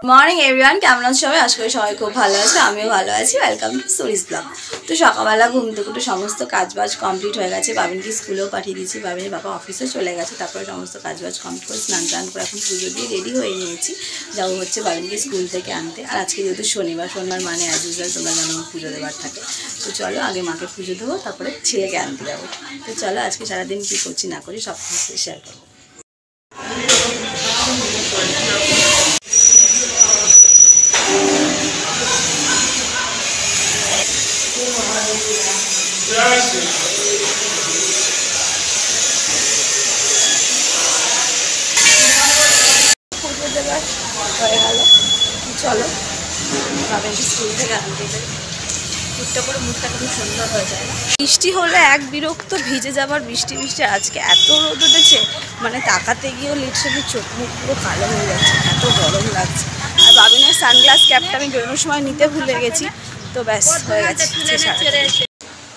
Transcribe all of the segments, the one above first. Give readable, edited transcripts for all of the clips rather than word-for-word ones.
Morning everyone, কেমন আছো সবাই? আশা করি সবাই খুব ভালো আছে, আমিও ভালো আছি। Welcome to Suri's blog. তো সকালবেলা ঘুম থেকে উঠে সমস্ত কাজবাজ কমপ্লিট হয়ে গেছে। বাবিনকে স্কুলেও পাঠিয়ে দিয়েছি, বাবিনের বাবা অফিসে চলে গেছে। তারপরে সমস্ত কাজবাজ কমপ্লিট করে স্নান টান করে এখন পুজো দিয়ে রেডি হয়ে নিয়েছি। যাবো হচ্ছে বাবিনকে স্কুল থেকে আনতে। আর আজকে যেহেতু শনিবার মানে অ্যাজ ইউজুয়াল তোমরা জানো পুজো দেওয়ার থাকে। তো চলো আগে মাকে পুজো দেবো, তারপরে ছেলেকে আনতে যাবো। তো চলো আজকে সারাদিন কী করছি না করি সব কিছু শেয়ার করবো। পুজো দেবার হয়ে গেল, চলো বাবিনকে স্কুল থেকে আনতে যাই। মুখটা করে মুখটা খুব সুন্দর হয়ে যায় না? বৃষ্টি হলে এক বিরক্ত, ভিজে যাবার বৃষ্টি বৃষ্টি। আজকে এত রোদ উঠেছে, মানে তাকাতে গিয়েও লিটারালি চোখ মুখ পুরো কালো হয়ে যাচ্ছে, এত গরম লাগছে। আর বাবিনের সানগ্লাস ক্যাপটা আমি বেরোনোর সময় নিতে ভুলে গেছি, তো ব্যাস হয়ে গেছে।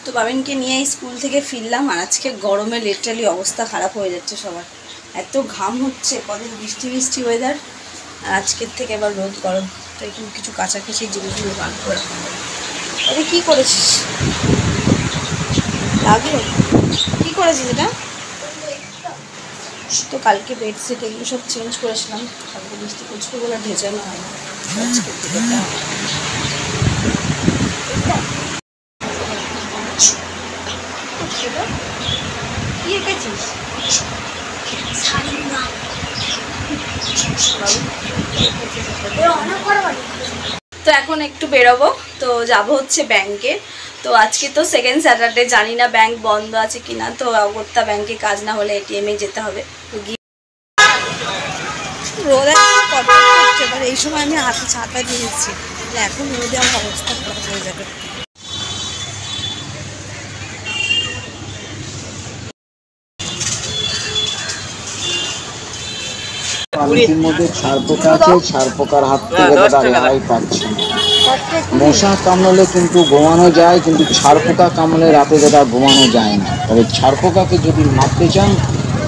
তো বাবিনকে নিয়ে স্কুল থেকে ফিরলাম, আর আজকে গরমে লিটারালি অবস্থা খারাপ হয়ে যাচ্ছে সবার। এত ঘাম হচ্ছে, কদিন বৃষ্টি বৃষ্টি ওয়েদার, আর আজকের থেকে এবার রোদ গরম। তো একটু কিছু কাছাকাছি জিনিসগুলো বার করে। এটা কী করেছিস? লাগলো? কী করেছিস এটা? তো কালকে বেডশিট এগুলো সব চেঞ্জ করেছিলাম, কালকে বৃষ্টি করছিল বলে ভেজানো হয়। আজকের থেকে কি এঁকেছিস? তো এখন একটু বেরোবো, তো যাব হচ্ছে ব্যাংকে। তো আজকে তো সেকেন্ড স্যাটারডে, জানি না ব্যাংক বন্ধ আছে কিনা। তো অগত্যা ব্যাংকে কাজ না হলে এটিএমে যেতে হবে। তো গিয়ে রোদ করছে, এবার এই সময় আমি হাতে ছাতা দিয়ে দিচ্ছি, এখন রোদে আমার অবস্থা খারাপ হয়ে যাবে। পানির মধ্যে ছারপোকা আছে, ছারপোকার হাত থেকে তারা রেহাই পাচ্ছে। মশা কামড়ালে কিন্তু ঘুমানো যায়, কিন্তু ছারপোকা কামড়ালে রাতে যেটা ঘুমানো যায় না। তবে ছারপোকাকে যদি মারতে চান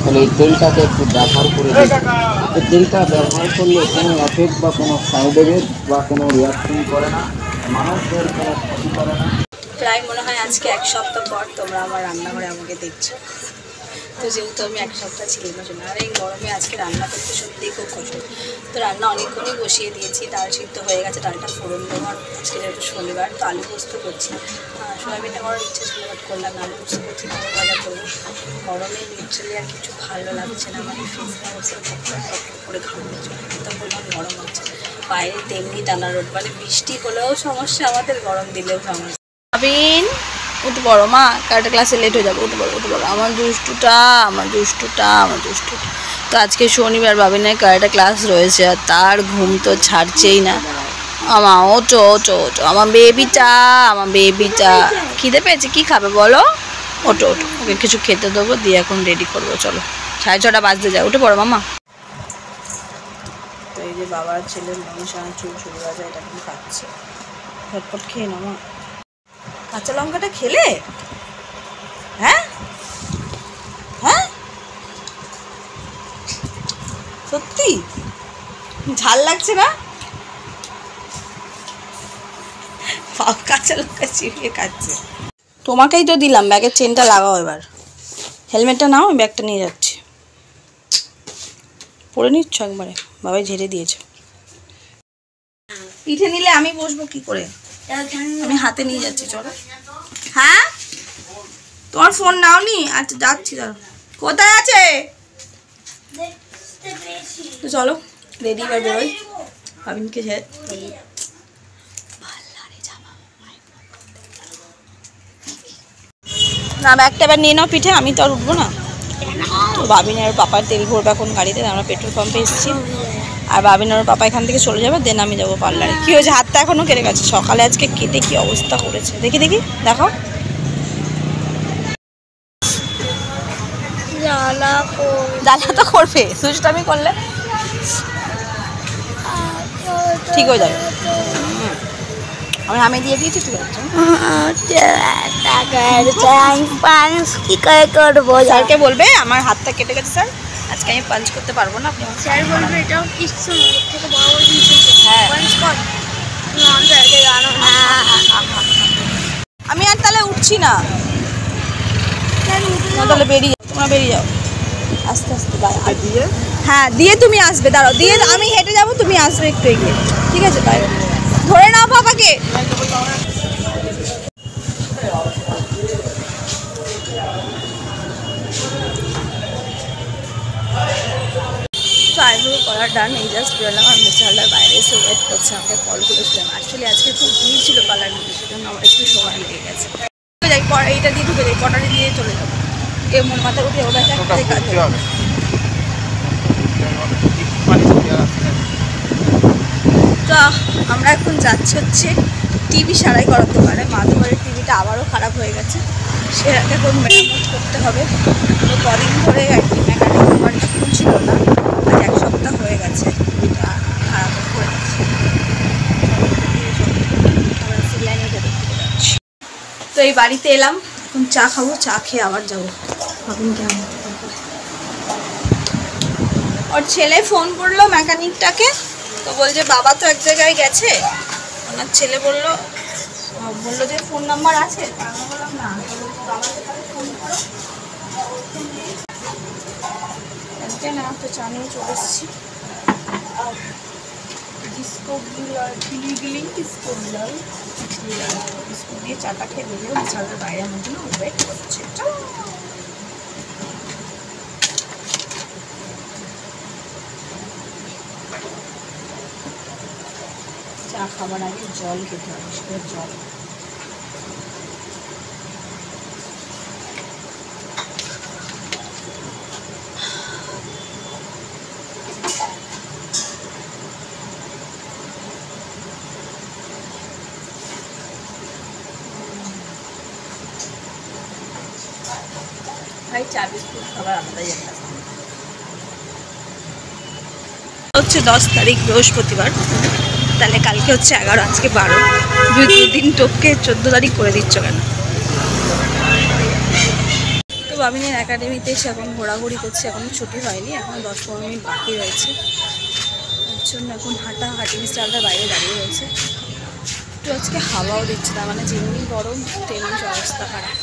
তাহলে এই তেলটাকে একটু ব্যবহার করে দেখুন। এই তেলটা ব্যবহার করলে কোনো এফেক্ট বা কোনো সাইড এফেক্ট বা কোনো রিয়াকশন করে না, মানুষের কোনো ক্ষতি করে না। প্রায় মনে হয় আজকে এক সপ্তাহ পর তোমরা আমার রান্নাঘরে আমাকে দেখছো। তো যেহেতু আমি এক সপ্তাহ ছিলাম না, আর এই গরমে আজকে রান্না করতে সত্যিই খুব কষ্ট। তো রান্না অনেকক্ষণই বসিয়ে দিয়েছি, ডাল সিদ্ধ হয়ে গেছে, ডালটা ফোড়ন দেবো। আর আজকে যেহেতু শনিবার, তো আলু পোস্ত করছি। সয়াবিনটা করার ইচ্ছা ছিল, বাট করলাম না। আলু পোস্ত করছি, ভালো ভাজা করবো। গরমে লিটারালি আর কিছু ভালো লাগছে না, মানে ফ্রিজটা অবস্থা করে খাওয়ানো চলে, তখন গরম হচ্ছে। বাইরে তেমনি টানা রোদ, মানে বৃষ্টি হলেও সমস্যা আমাদের, গরম দিলেও সমস্যা। বাবিন উঠে পড়ো, মা কারেক্ট ক্লাসে লেট হয়ে যাবে, উঠে পড়ো উঠে পড়ো। আমার দুষ্টুটা, আমার দুষ্টুটা, আমার দুষ্টুটা। তো আজকে শনিবার, বাবিনের কারেক্ট ক্লাস রয়েছে, আর তার ঘুম তো ছাড়ছেই না। আমার ওটো ওটো ওটো, আমার বেবিটা, আমার বেবিটা। খিদে পেয়েছে, কী খাবে বলো? ওটো ওটো, ওকে কিছু খেতে দেবো, দিয়ে এখন রেডি করবো। চলো 6:30 বাজতে যায়, উঠে পড়ো মামা। তো এই যে বাবার ছেলের মনসান চুল ছুরি ভাজা, এটা কিন্তু খাচ্ছে। ঝটপট খেয়ে নাও মা। কাঁচা লঙ্কাটা খেলে? হ্যাঁ হ্যাঁ, সত্যি ঝাল লাগছে না? কাঁচা লঙ্কা চিবিয়ে খাচ্ছে। তোমাকেই তো দিলাম, ব্যাগের চেনটা লাগাও এবার। হেলমেটটা নাও, আমি ব্যাগটা নিয়ে যাচ্ছি। পরে নিচ্ছ একবারে, বাবাই ঝেড়ে দিয়েছে। পিঠে নিলে আমি বসবো কি করে? আমি হাতে নিয়ে যাচ্ছি, চলো। হ্যাঁ, তোমার ফোন নাও নি? আচ্ছা যাচ্ছি, দাঁড়ো। কোথায় আছে? তো চলো রেডি, এবার বেরোই। বাবিনকে না, ব্যাগটা এবার নিয়ে নাও পিঠে, আমি তো আর উঠবো না। তো বাবিনের পাপার তেল ভরবে এখন গাড়িতে, আমরা পেট্রোল পাম্পে এসেছি। আর বাবিনের পাপা এখান থেকে চলে যাবে, দেন আমি যাবো পার্লারে। কী হয়েছে? হাতটা এখনও কেটে গেছে, সকালে আজকে কেটে কি অবস্থা করেছে। দেখি দেখি, দেখো। জ্বালা তো করবে, সুইচটামি করলে ঠিক হয়ে যাবে। আমি দিয়ে দিয়েছি, ঠিক আছে। কি করে করবো? স্যারকে বলবে আমার হাতটা কেটে গেছে স্যার, আজকে আমি পাঞ্চ করতে পারবো না। স্যার বলবে এটাও কিছু থেকে বড় জিনিস। হ্যাঁ আমি আর তাহলে উঠছি না, তাহলে বেরিয়ে যাও, তোমরা বেরিয়ে যাও আস্তে আস্তে। হ্যাঁ দিয়ে তুমি আসবে, দাঁড়াও, দিয়ে আমি হেঁটে যাবো, তুমি আসবে একটু এগিয়ে, ঠিক আছে? বাই, ধরে নাও পাপাকে। তো আইব্রো করার ডান, এই জাস্ট বেরোলাম আর মিস্টারলার বাইরে এসে ওয়েট করছে, আমাকে কল করেছিলাম। অ্যাকচুয়ালি আজকে খুব ভিড় ছিল পার্লার নিতে, সেজন্য আমার একটু সময় লেগে গেছে। যাই এইটা দিয়ে ঢুকে যাই, কটারি দিয়ে চলে যাবো, এ মন মাথা উঠে ওটা কাজ হবে। তো আমরা এখন যাচ্ছি হচ্ছে টিভি সারাই করার দোকানে। মাধুবাড়ির টিভিটা আবারও খারাপ হয়ে গেছে, সেটাকে এখন মেরামত করতে হবে। তো কদিন ধরে একটি মেকানিক দোকানটা খুলছিল না, আজ 1 সপ্তাহ হয়ে গেছে টিভিটা খারাপ হয়ে গেছে। আমরা সিলাইনে দেখতে যাচ্ছি। তো এই বাড়িতে এলাম, এখন চা খাবো, চা খেয়ে আবার যাবো। ভাবুন কেমন। ওর ছেলে ফোন করলো মেকানিকটাকে, তো বলছে বাবা তো এক জায়গায় গেছে। ওনার ছেলে বললো যে ফোন নাম্বার আছে, আমি বললাম না, বাবাকে তাহলে ফোন করো। না তো চা নিয়ে চলে এসেছি। বিস্কুট দিয়ে চাটা খেয়ে বেরিয়ে বিশালের বাইরে আমার জন্য ওয়েট করছে। চা খাবার আগে জল খেতে হবে, সেটা জল। ভাই চা বিস্কুট খাবার আলাদাই একটা হচ্ছে। 10 তারিখ বৃহস্পতিবার, তাহলে কালকে হচ্ছে 11, আজকে 12, 2 দিন টপকে 14 তারিখ করে দিচ্ছ কেন? তো বাবিনের একাডেমিতে এসে এখন ঘোরাঘুরি করছে, এখনও ছুটি হয়নি, এখন 10-15 মিনিট বাকি রয়েছে। তার জন্য এখন হাঁটি স্টাইলটা বাইরে দাঁড়িয়ে রয়েছে। তো আজকে হাওয়াও দিচ্ছে না, মানে যেমনি গরম তেমনি অবস্থা খারাপ।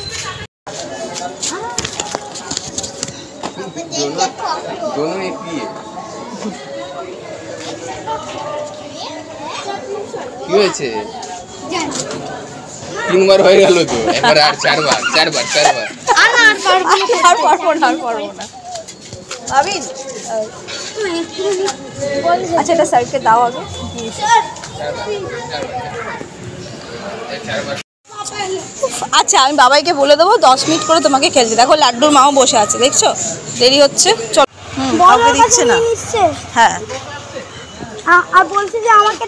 কি হয়েছে? 3 বার হয়ে গেল তো, এবার আর 4 বার। আর পারবো না আবিন। আচ্ছা এটা স্যারকে দাও আগে। আচ্ছা আমি বাবাইকে বলে দেবো 10 মিনিট করে তোমাকে খেলতে। দেখো লাড্ডুর মাও বসে আছে, দেখছো দেরি হচ্ছে। চল, কাউকে দিচ্ছে না। হ্যাঁ আর বলছে যে আমাকে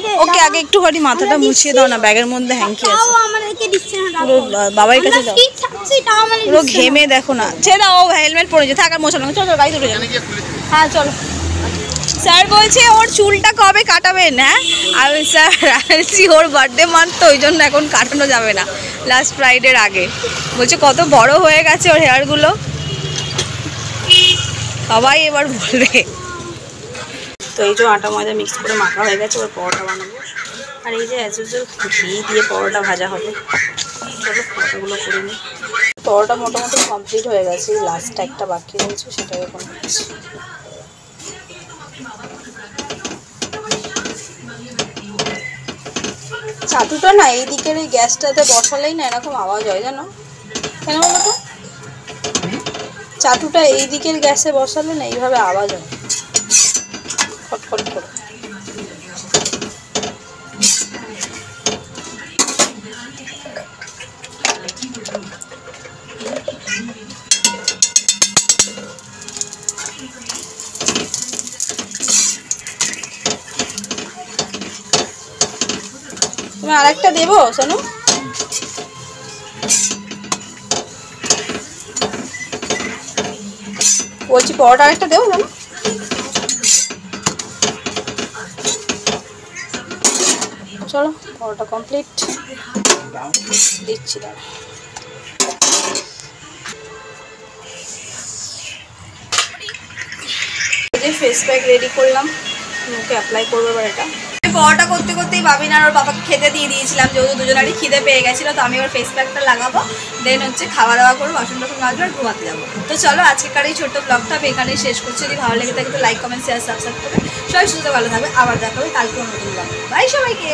দে ওকে আগে একটুখানি মাথাটা মুছিয়ে দাও না, ব্যাগের মধ্যে হ্যাঙ্কি আছে। তাও আমাদেরকে দিচ্ছে না, পুরো বাবাই কাছে দাও, ঠিক থাকছি তাও আমাদের পুরো ঘেমে দেখো না। ছেড়ে দাও, ও হেলমেট পরেছে, থাক আর মোছানো। চলো গাড়ি তুলে যাও। হ্যাঁ চলো। স্যার বলছে ওর চুলটা কবে কাটাবেন? হ্যাঁ আমি স্যার ওর বার্থডে মান্থ, তো ওই জন্য এখন কাটানো যাবে না, লাস্ট ফ্রাইডের আগে। বলছে কত বড় হয়ে গেছে ওর হেয়ারগুলো, সবাই এবার বলবে। তো এই যে আটা ময়দা মিক্স করে মাখা হয়ে গেছে, ওর পরোটা বানাবো। আর এই যে ঘি দিয়ে পরোটা ভাজা হবে। চলো পরোটাগুলো করে নিই। পরোটা মোটামুটি কমপ্লিট হয়ে গেছে, লাস্ট একটা বাকি রয়েছে, সেটাই এখন হচ্ছে। চাটুটা না এই দিকের এই গ্যাসটাতে বসালেই না এরকম আওয়াজ হয়, জানো কেন বলো তো? চাটুটা এই দিকের গ্যাসে বসালে না এইভাবে আওয়াজ হয়, খটখট করে। তুমি আরেকটা দেবো সোনু? বলছি পরোটা আরেকটা দেবো সোনু? চলো পরোটা কমপ্লিট, দিচ্ছি দাঁড়া। ফেস প্যাক রেডি করলাম, মুখে অ্যাপ্লাই করবো এবার। এটা পরোটা করতে করতেই ভাবিন আর ওর বাবাকে খেতে দিয়ে দিয়েছিলাম, যেহেতু দুজনেরই খিদে পেয়ে গেছিলো। তো আমি ওর ফেস প্যাকটা লাগাবো, দেন হচ্ছে খাওয়া দাওয়া করবো, বাসন টাসন মাজবো আর ঘুমাতে যাবো। তো চলো আজকের এই ছোট্ট ব্লগটা আমি এখানেই শেষ করছি। যদি ভালো লেগে থাকে তো লাইক কমেন্ট শেয়ার সাবস্ক্রাইব করবে। সবাই সুস্থ ভালো থাকবে, আবার দেখা হবে কালকে নতুন ব্লগ। বাই সবাইকে।